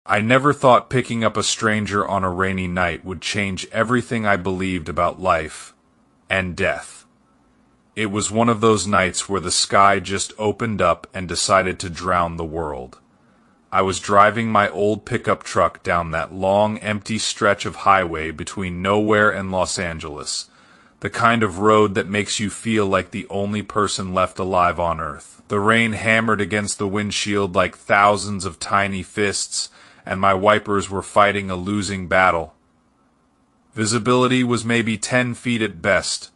I never thought picking up a stranger on a rainy night would change everything I believed about life and death. It was one of those nights where the sky just opened up and decided to drown the world. I was driving my old pickup truck down that long, empty stretch of highway between nowhere and Los Angeles, the kind of road that makes you feel like the only person left alive on Earth. The rain hammered against the windshield like thousands of tiny fists, and my wipers were fighting a losing battle. Visibility was maybe 10 feet at best.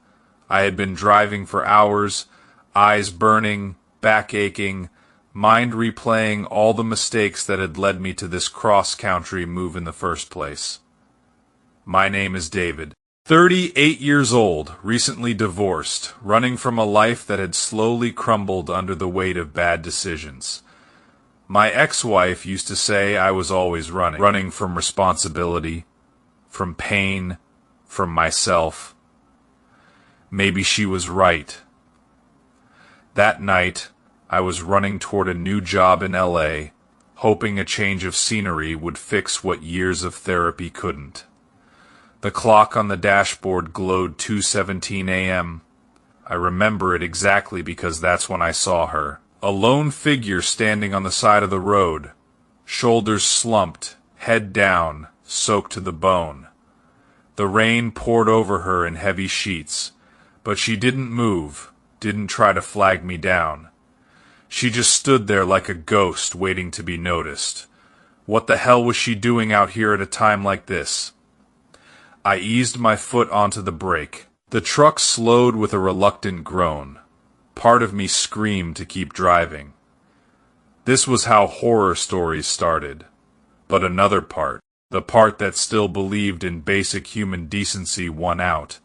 I had been driving for hours, eyes burning, back aching, mind replaying all the mistakes that had led me to this cross-country move in the first place. My name is David. 38 years old, recently divorced, running from a life that had slowly crumbled under the weight of bad decisions. My ex-wife used to say I was always running from responsibility, from pain, from myself. Maybe she was right. That night, I was running toward a new job in LA, hoping a change of scenery would fix what years of therapy couldn't. The clock on the dashboard glowed 2:17 a.m. I remember it exactly because that's when I saw her. A lone figure standing on the side of the road, shoulders slumped, head down, soaked to the bone. The rain poured over her in heavy sheets, but she didn't move, didn't try to flag me down. She just stood there like a ghost waiting to be noticed. What the hell was she doing out here at a time like this? I eased my foot onto the brake. The truck slowed with a reluctant groan. Part of me screamed to keep driving. This was how horror stories started. But another part, the part that still believed in basic human decency, won out.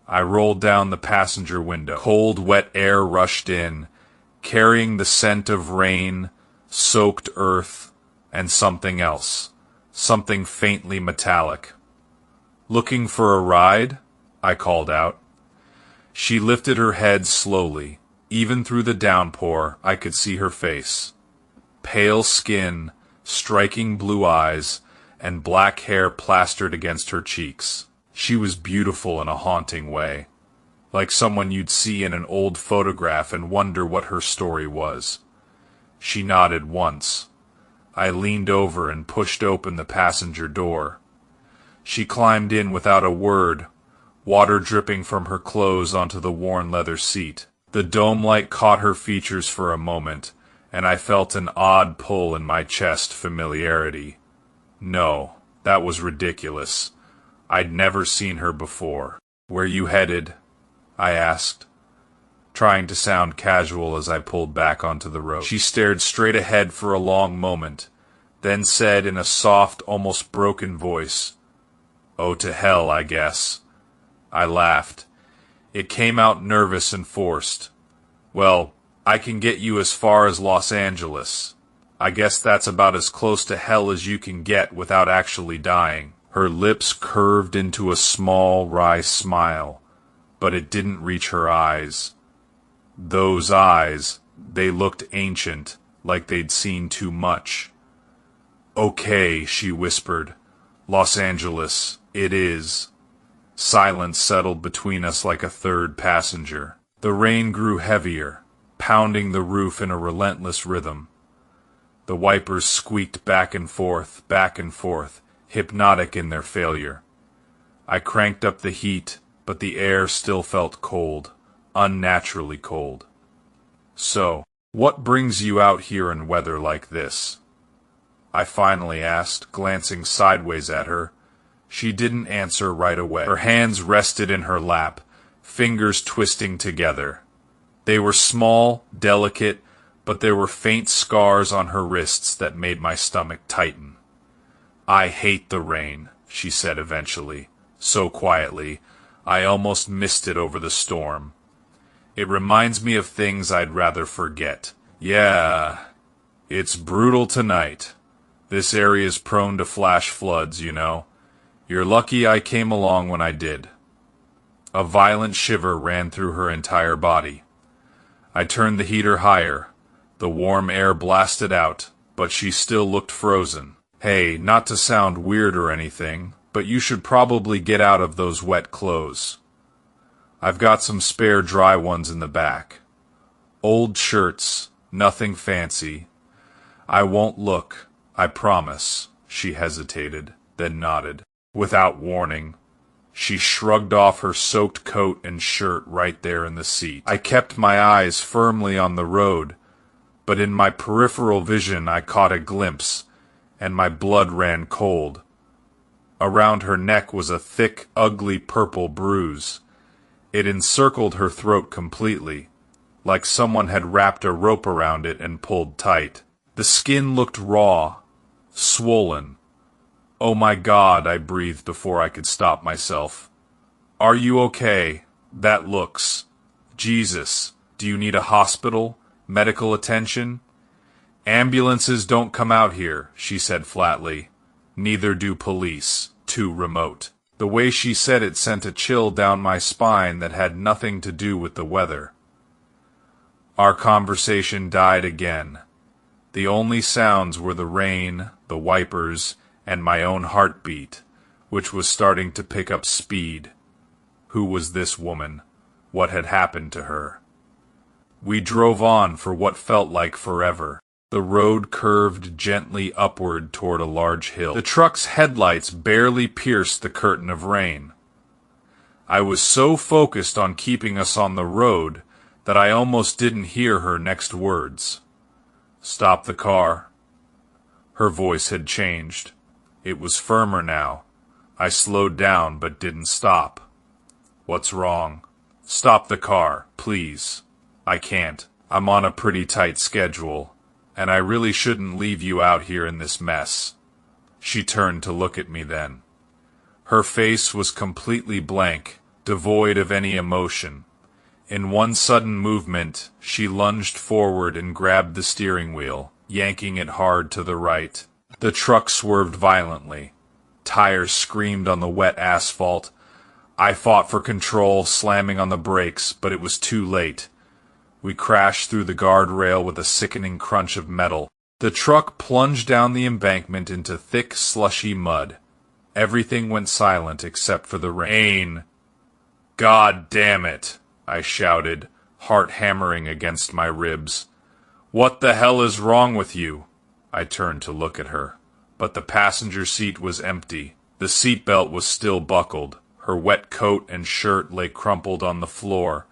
I rolled down the passenger window. Cold, wet air rushed in, carrying the scent of rain, soaked earth, and something else, something faintly metallic. "Looking for a ride?" I called out. She lifted her head slowly. Even through the downpour, I could see her face. Pale skin, striking blue eyes, and black hair plastered against her cheeks. She was beautiful in a haunting way, like someone you'd see in an old photograph and wonder what her story was. She nodded once. I leaned over and pushed open the passenger door. She climbed in without a word, water dripping from her clothes onto the worn leather seat. The dome light caught her features for a moment, and I felt an odd pull in my chest. Familiarity. No, that was ridiculous. I'd never seen her before. "Where you headed?" I asked, trying to sound casual as I pulled back onto the road. She stared straight ahead for a long moment, then said in a soft, almost broken voice, "Oh, to hell, I guess." I laughed. It came out nervous and forced. "Well, I can get you as far as Los Angeles. I guess that's about as close to hell as you can get without actually dying." Her lips curved into a small, wry smile, but it didn't reach her eyes. Those eyes, they looked ancient, like they'd seen too much. "Okay," she whispered. "Los Angeles, it is." Silence settled between us like a third passenger. The rain grew heavier, pounding the roof in a relentless rhythm. The wipers squeaked back and forth, hypnotic in their failure. I cranked up the heat, but the air still felt cold, unnaturally cold. "So, what brings you out here in weather like this?" I finally asked, glancing sideways at her. She didn't answer right away. Her hands rested in her lap, fingers twisting together. They were small, delicate, but there were faint scars on her wrists that made my stomach tighten. "I hate the rain," she said eventually, so quietly, I almost missed it over the storm. "It reminds me of things I'd rather forget." "Yeah, it's brutal tonight. This area's prone to flash floods, you know. You're lucky I came along when I did." A violent shiver ran through her entire body. I turned the heater higher. The warm air blasted out, but she still looked frozen. Hey, not to sound weird or anything, but you should probably get out of those wet clothes. I've got some spare dry ones in the back. Old shirts, nothing fancy. I won't look, I promise. She hesitated, then nodded. Without warning, she shrugged off her soaked coat and shirt right there in the seat. I kept my eyes firmly on the road, but in my peripheral vision I caught a glimpse, and my blood ran cold. Around her neck was a thick, ugly purple bruise. It encircled her throat completely, like someone had wrapped a rope around it and pulled tight. The skin looked raw, swollen. Oh my God, I breathed before I could stop myself. Are you okay? That looks. Jesus, do you need a hospital? Medical attention? Ambulances don't come out here, she said flatly. Neither do police. Too remote. The way she said it sent a chill down my spine that had nothing to do with the weather. Our conversation died again. The only sounds were the rain, the wipers, and my own heartbeat, which was starting to pick up speed. Who was this woman? What had happened to her? We drove on for what felt like forever. The road curved gently upward toward a large hill. The truck's headlights barely pierced the curtain of rain. I was so focused on keeping us on the road that I almost didn't hear her next words. Stop the car. Her voice had changed. It was firmer now. I slowed down but didn't stop. What's wrong? Stop the car, please. I can't. I'm on a pretty tight schedule, and I really shouldn't leave you out here in this mess. She turned to look at me then. Her face was completely blank, devoid of any emotion. In one sudden movement, she lunged forward and grabbed the steering wheel, yanking it hard to the right. The truck swerved violently. Tires screamed on the wet asphalt. I fought for control, slamming on the brakes, but it was too late. We crashed through the guardrail with a sickening crunch of metal. The truck plunged down the embankment into thick, slushy mud. Everything went silent except for the rain. God damn it, I shouted, heart hammering against my ribs. What the hell is wrong with you? I turned to look at her, but the passenger seat was empty. The seatbelt was still buckled. Her wet coat and shirt lay crumpled on the floor,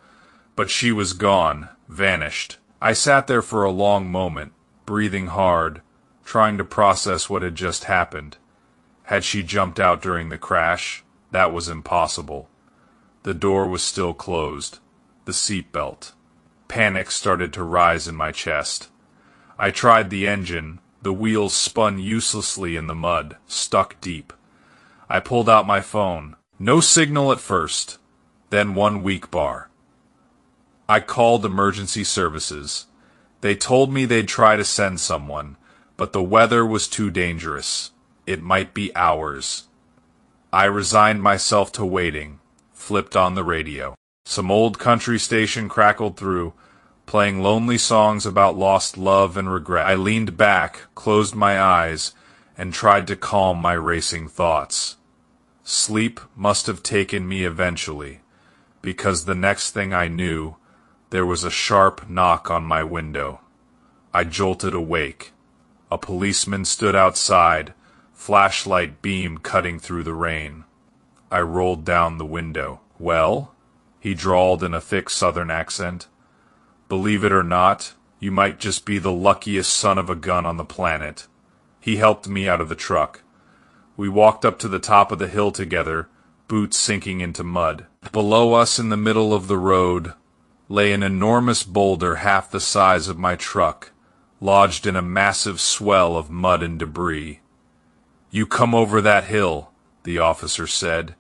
but she was gone, vanished. I sat there for a long moment, breathing hard, trying to process what had just happened. Had she jumped out during the crash? That was impossible. The door was still closed. The seatbelt. Panic started to rise in my chest. I tried the engine. The wheels spun uselessly in the mud, stuck deep. I pulled out my phone. No signal at first, then one weak bar. I called emergency services. They told me they'd try to send someone, but the weather was too dangerous. It might be hours. I resigned myself to waiting, flipped on the radio. Some old country station crackled through, playing lonely songs about lost love and regret. I leaned back, closed my eyes, and tried to calm my racing thoughts. Sleep must have taken me eventually, because the next thing I knew, there was a sharp knock on my window. I jolted awake. A policeman stood outside, flashlight beam cutting through the rain. I rolled down the window. Well? He drawled in a thick southern accent. Believe it or not, you might just be the luckiest son of a gun on the planet. He helped me out of the truck. We walked up to the top of the hill together, boots sinking into mud. Below us in the middle of the road lay an enormous boulder half the size of my truck, lodged in a massive swell of mud and debris. You come over that hill, the officer said.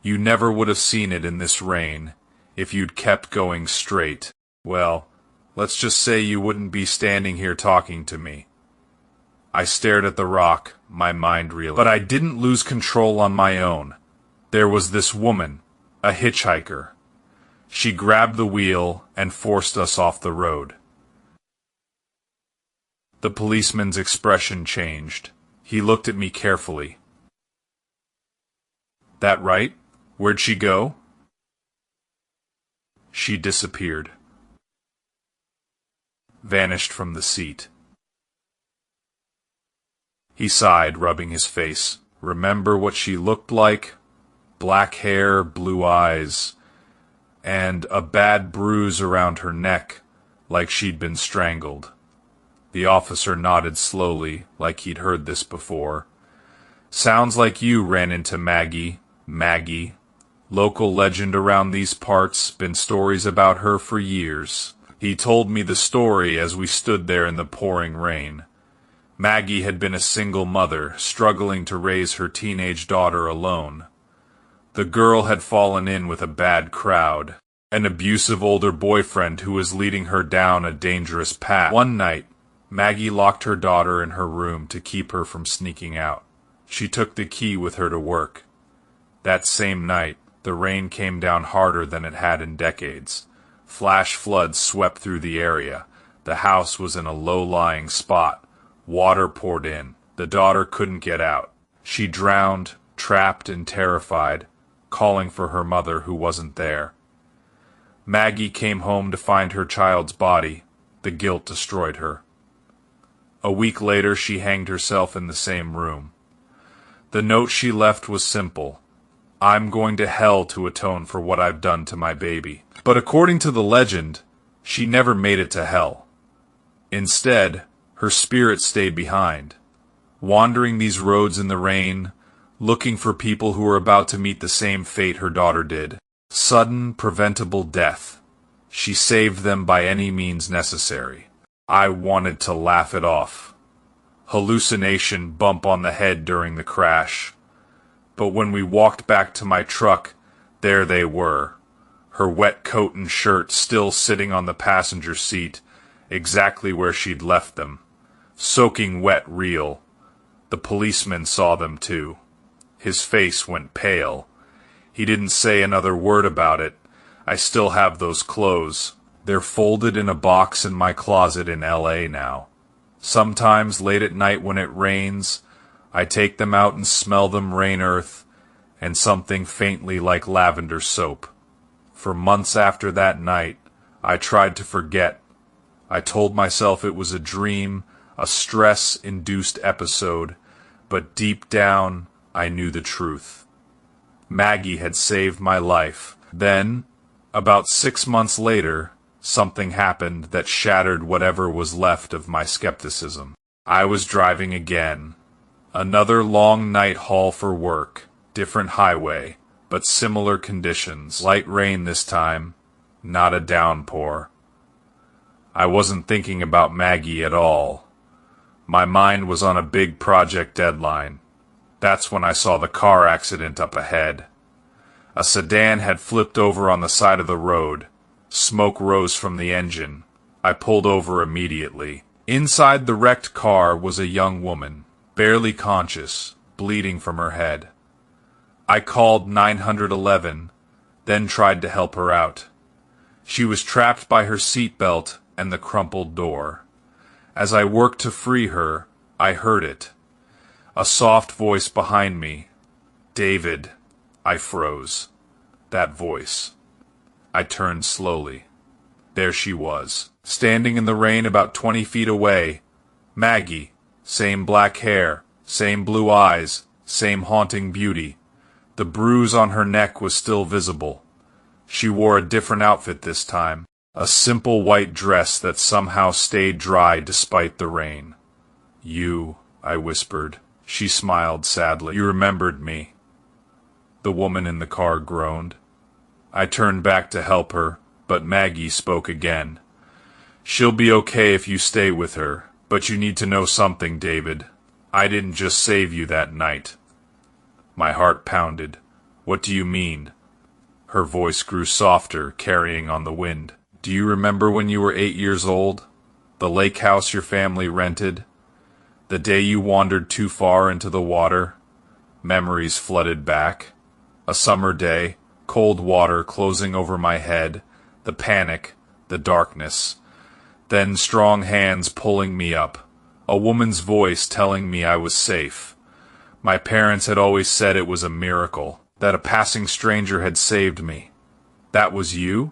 You never would have seen it in this rain, if you'd kept going straight. Well, let's just say you wouldn't be standing here talking to me. I stared at the rock, my mind reeling. But I didn't lose control on my own. There was this woman, a hitchhiker. She grabbed the wheel and forced us off the road. The policeman's expression changed. He looked at me carefully. That right? Where'd she go? She disappeared. Vanished from the seat. He sighed, rubbing his face. Remember what she looked like? Black hair, blue eyes, and a bad bruise around her neck, like she'd been strangled. The officer nodded slowly, like he'd heard this before. Sounds like you ran into Maggie. Maggie. Local legend around these parts, been stories about her for years. He told me the story as we stood there in the pouring rain. Maggie had been a single mother, struggling to raise her teenage daughter alone. The girl had fallen in with a bad crowd, an abusive older boyfriend who was leading her down a dangerous path. One night, Maggie locked her daughter in her room to keep her from sneaking out. She took the key with her to work. That same night, the rain came down harder than it had in decades. Flash floods swept through the area. The house was in a low-lying spot. Water poured in. The daughter couldn't get out. She drowned, trapped and terrified, calling for her mother who wasn't there. Maggie came home to find her child's body. The guilt destroyed her. A week later, she hanged herself in the same room. The note she left was simple. I'm going to hell to atone for what I've done to my baby. But according to the legend, she never made it to hell. Instead, her spirit stayed behind, wandering these roads in the rain, looking for people who were about to meet the same fate her daughter did. Sudden, preventable death. She saved them by any means necessary. I wanted to laugh it off. Hallucination, bump on the head during the crash. But when we walked back to my truck, there they were. Her wet coat and shirt still sitting on the passenger seat, exactly where she'd left them. Soaking wet real. The policeman saw them too. His face went pale. He didn't say another word about it. I still have those clothes. They're folded in a box in my closet in LA now. Sometimes late at night when it rains, I take them out and smell them rain earth and something faintly like lavender soap. For months after that night, I tried to forget. I told myself it was a dream, a stress-induced episode, but deep down, I knew the truth. Maggie had saved my life. Then, about 6 months later, something happened that shattered whatever was left of my skepticism. I was driving again. Another long night haul for work, different highway, but similar conditions. Light rain this time, not a downpour. I wasn't thinking about Maggie at all. My mind was on a big project deadline. That's when I saw the car accident up ahead. A sedan had flipped over on the side of the road. Smoke rose from the engine. I pulled over immediately. Inside the wrecked car was a young woman, barely conscious, bleeding from her head. I called 911, then tried to help her out. She was trapped by her seatbelt and the crumpled door. As I worked to free her, I heard it. A soft voice behind me. David. I froze. That voice. I turned slowly. There she was, standing in the rain about 20 feet away. Maggie. Same black hair, same blue eyes, same haunting beauty. The bruise on her neck was still visible. She wore a different outfit this time, a simple white dress that somehow stayed dry despite the rain. You, I whispered. She smiled sadly. You remembered me. The woman in the car groaned. I turned back to help her, but Maggie spoke again. She'll be okay if you stay with her, but you need to know something, David. I didn't just save you that night. My heart pounded. What do you mean? Her voice grew softer, carrying on the wind. Do you remember when you were 8 years old? The lake house your family rented? The day you wandered too far into the water? Memories flooded back. A summer day, cold water closing over my head, the panic, the darkness. Then strong hands pulling me up, a woman's voice telling me I was safe. My parents had always said it was a miracle, that a passing stranger had saved me. "That was you?"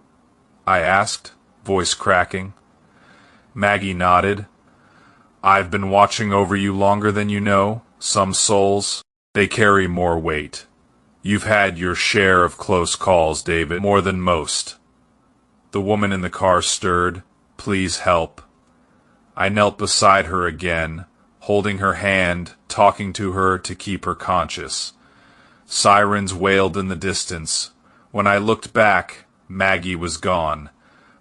I asked, voice cracking. Maggie nodded. "I've been watching over you longer than you know. Some souls, they carry more weight. You've had your share of close calls, David, more than most." The woman in the car stirred. "Please help." I knelt beside her again, holding her hand, talking to her to keep her conscious. Sirens wailed in the distance. When I looked back, Maggie was gone.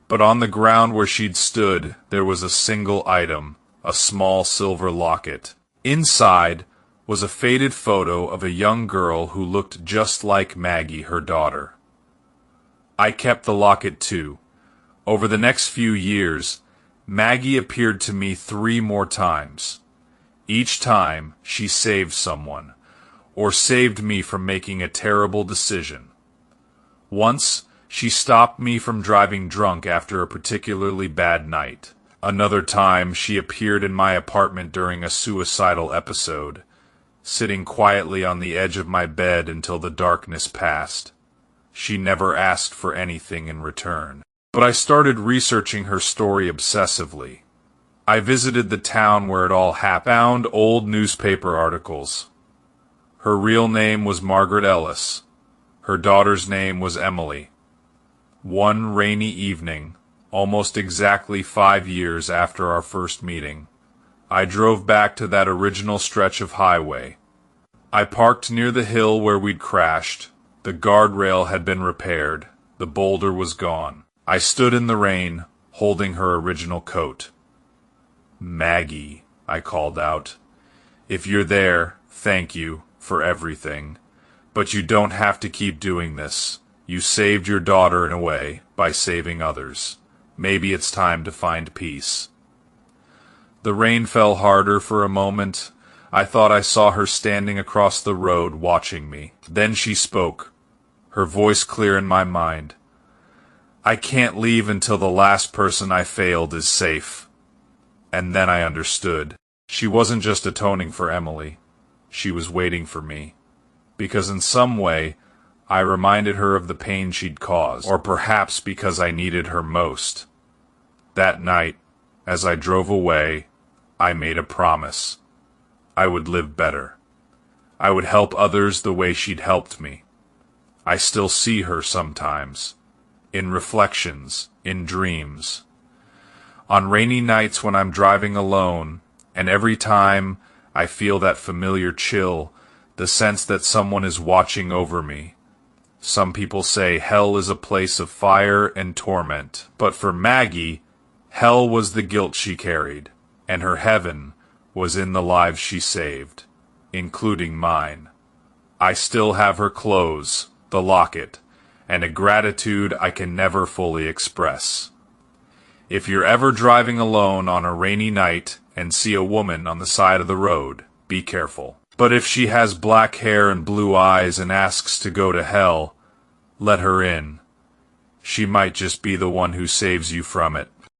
But on the ground where she'd stood, there was a single item, a small silver locket. Inside was a faded photo of a young girl who looked just like Maggie, her daughter. I kept the locket too. Over the next few years, Maggie appeared to me 3 more times. Each time, she saved someone, or saved me from making a terrible decision. Once, she stopped me from driving drunk after a particularly bad night. Another time, she appeared in my apartment during a suicidal episode, sitting quietly on the edge of my bed until the darkness passed. She never asked for anything in return. But I started researching her story obsessively. I visited the town where it all happened, found old newspaper articles. Her real name was Margaret Ellis. Her daughter's name was Emily. One rainy evening, almost exactly 5 years after our first meeting, I drove back to that original stretch of highway. I parked near the hill where we'd crashed. The guardrail had been repaired. The boulder was gone. I stood in the rain, holding her original coat. "Maggie," I called out. "If you're there, thank you for everything. But you don't have to keep doing this. You saved your daughter in a way by saving others. Maybe it's time to find peace." The rain fell harder for a moment. I thought I saw her standing across the road watching me. Then she spoke, her voice clear in my mind. "I can't leave until the last person I failed is safe." And then I understood. She wasn't just atoning for Emily. She was waiting for me. Because in some way, I reminded her of the pain she'd caused. Or perhaps because I needed her most. That night, as I drove away, I made a promise. I would live better. I would help others the way she'd helped me. I still see her sometimes. In reflections, in dreams. On rainy nights when I'm driving alone, and every time I feel that familiar chill, the sense that someone is watching over me. Some people say hell is a place of fire and torment, but for Maggie, hell was the guilt she carried, and her heaven was in the lives she saved, including mine. I still have her clothes, the locket, and a gratitude I can never fully express. If you're ever driving alone on a rainy night and see a woman on the side of the road, be careful. But if she has black hair and blue eyes and asks to go to hell, let her in. She might just be the one who saves you from it.